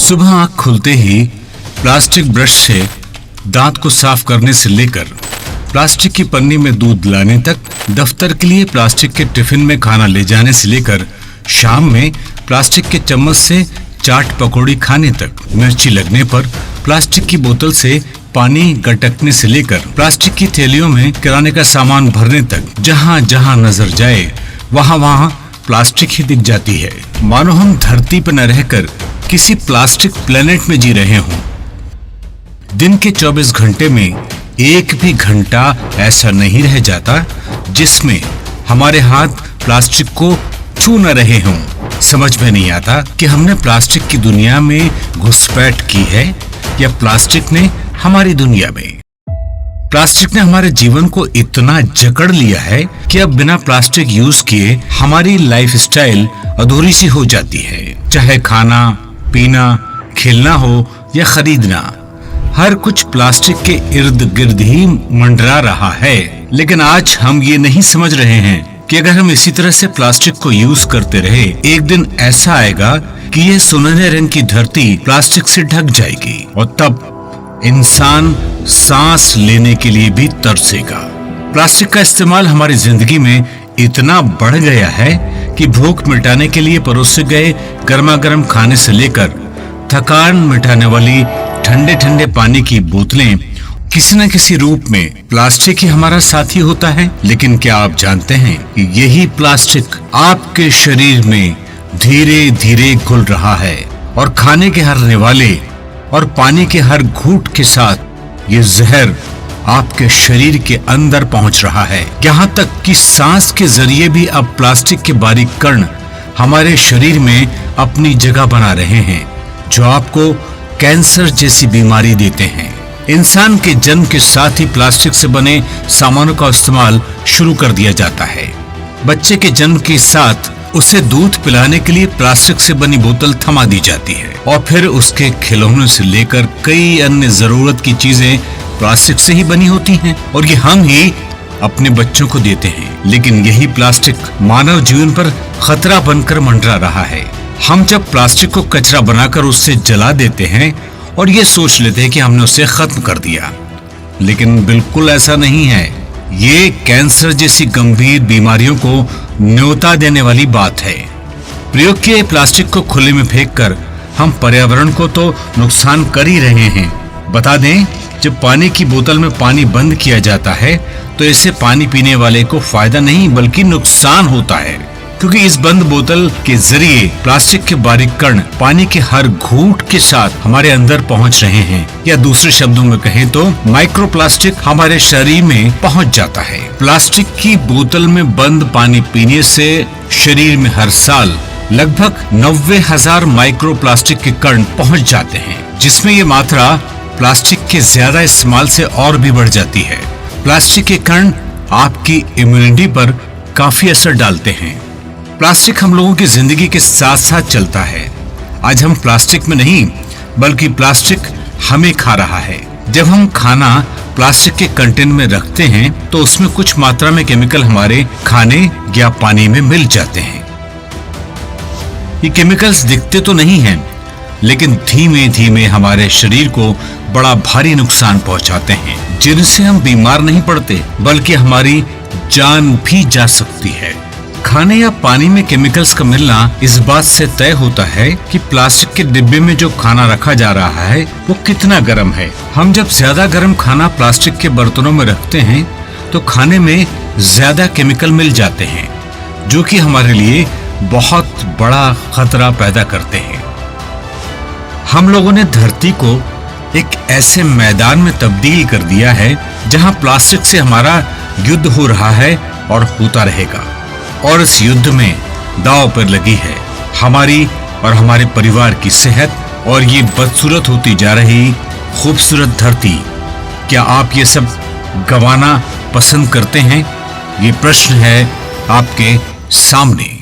सुबह आँख खुलते ही प्लास्टिक ब्रश से दांत को साफ करने से लेकर प्लास्टिक की पन्नी में दूध लाने तक, दफ्तर के लिए प्लास्टिक के टिफिन में खाना ले जाने से लेकर शाम में प्लास्टिक के चम्मच से चाट पकौड़ी खाने तक, मिर्ची लगने पर प्लास्टिक की बोतल से पानी गटकने से लेकर प्लास्टिक की थैलियों में किराने का सामान भरने तक, जहां जहां नजर जाए वहां वहां प्लास्टिक ही दिख जाती है। मानो हम धरती पर न रहकर किसी प्लास्टिक प्लेनेट में जी रहे हों। दिन के 24 घंटे में एक भी घंटा ऐसा नहीं रह जाता जिसमें हमारे हाथ प्लास्टिक को छू न रहे हों। समझ में नहीं आता कि हमने प्लास्टिक की दुनिया में घुसपैठ की है या प्लास्टिक ने हमारी दुनिया में। प्लास्टिक ने हमारे जीवन को इतना जकड़ लिया है कि अब बिना प्लास्टिक यूज किए हमारी लाइफस्टाइल अधूरी सी हो जाती है। चाहे खाना पीना, खेलना हो या खरीदना, हर कुछ प्लास्टिक के इर्द गिर्द ही मंडरा रहा है। लेकिन आज हम ये नहीं समझ रहे हैं कि अगर हम इसी तरह से प्लास्टिक को यूज करते रहे, एक दिन ऐसा आएगा कि ये सुनहरे रंग की धरती प्लास्टिक से ढक जाएगी और तब इंसान सांस लेने के लिए भी तरसेगा। प्लास्टिक का इस्तेमाल हमारी जिंदगी में इतना बढ़ गया है कि भूख मिटाने के लिए परोसे गए गर्मा गर्म खाने से लेकर थकान मिटाने वाली ठंडे ठंडे पानी की बोतलें किसी न किसी रूप में प्लास्टिक ही हमारा साथी होता है। लेकिन क्या आप जानते हैं कि यही प्लास्टिक आपके शरीर में धीरे धीरे घुल रहा है और खाने के हर निवाले और पानी के हर घूंट के साथ ये जहर आपके शरीर के अंदर पहुंच रहा है। यहाँ तक कि सांस के जरिए भी अब प्लास्टिक के बारीक कण हमारे शरीर में अपनी जगह बना रहे हैं, जो आपको कैंसर जैसी बीमारी देते हैं। इंसान के जन्म के साथ ही प्लास्टिक से बने सामानों का इस्तेमाल शुरू कर दिया जाता है। बच्चे के जन्म के साथ उसे दूध पिलाने के लिए प्लास्टिक से बनी बोतल थमा दी जाती है और फिर उसके खिलौनों से लेकर कई अन्य जरूरत की चीजें प्लास्टिक से ही बनी होती हैं और ये हम ही अपने बच्चों को देते हैं। लेकिन यही प्लास्टिक मानव जीवन पर खतरा बनकर मंडरा रहा है। हम जब प्लास्टिक को कचरा बनाकर उससे जला देते हैं और ये सोच लेते हैं कि हमने उसे खत्म कर दिया, लेकिन बिल्कुल ऐसा नहीं है। ये कैंसर जैसी गंभीर बीमारियों को न्योता देने वाली बात है। प्रयोग किए प्लास्टिक को खुले में फेंककर हम पर्यावरण को तो नुकसान कर ही रहे हैं। बता दें, जब पानी की बोतल में पानी बंद किया जाता है तो इससे पानी पीने वाले को फायदा नहीं बल्कि नुकसान होता है, क्योंकि इस बंद बोतल के जरिए प्लास्टिक के बारीक कण पानी के हर घूंट के साथ हमारे अंदर पहुंच रहे हैं, या दूसरे शब्दों में कहें तो माइक्रोप्लास्टिक हमारे शरीर में पहुंच जाता है। प्लास्टिक की बोतल में बंद पानी पीने से शरीर में हर साल लगभग 90,000 माइक्रोप्लास्टिक के कण पहुंच जाते हैं, जिसमें ये मात्रा प्लास्टिक के ज्यादा इस्तेमाल से और भी बढ़ जाती है। प्लास्टिक के कण आपकी इम्यूनिटी पर काफी असर डालते हैं। प्लास्टिक हम लोगों की जिंदगी के साथ साथ चलता है। आज हम प्लास्टिक में नहीं बल्कि प्लास्टिक हमें खा रहा है। जब हम खाना प्लास्टिक के कंटेनर में रखते हैं तो उसमें कुछ मात्रा में केमिकल हमारे खाने या पानी में मिल जाते हैं। ये केमिकल्स दिखते तो नहीं हैं, लेकिन धीमे धीमे हमारे शरीर को बड़ा भारी नुकसान पहुंचाते हैं, जिनसे हम बीमार नहीं पड़ते बल्कि हमारी जान भी जा सकती है। खाने या पानी में केमिकल्स का मिलना इस बात से तय होता है कि प्लास्टिक के डिब्बे में जो खाना रखा जा रहा है वो कितना गर्म है। हम जब ज्यादा गर्म खाना प्लास्टिक के बर्तनों में रखते हैं तो खाने में ज्यादा केमिकल मिल जाते हैं, जो कि हमारे लिए बहुत बड़ा खतरा पैदा करते हैं। हम लोगों ने धरती को एक ऐसे मैदान में तब्दील कर दिया है जहां प्लास्टिक से हमारा युद्ध हो रहा है और होता रहेगा, और इस युद्ध में दांव पर लगी है हमारी और हमारे परिवार की सेहत और ये बदसूरत होती जा रही खूबसूरत धरती। क्या आप ये सब गंवाना पसंद करते हैं? ये प्रश्न है आपके सामने।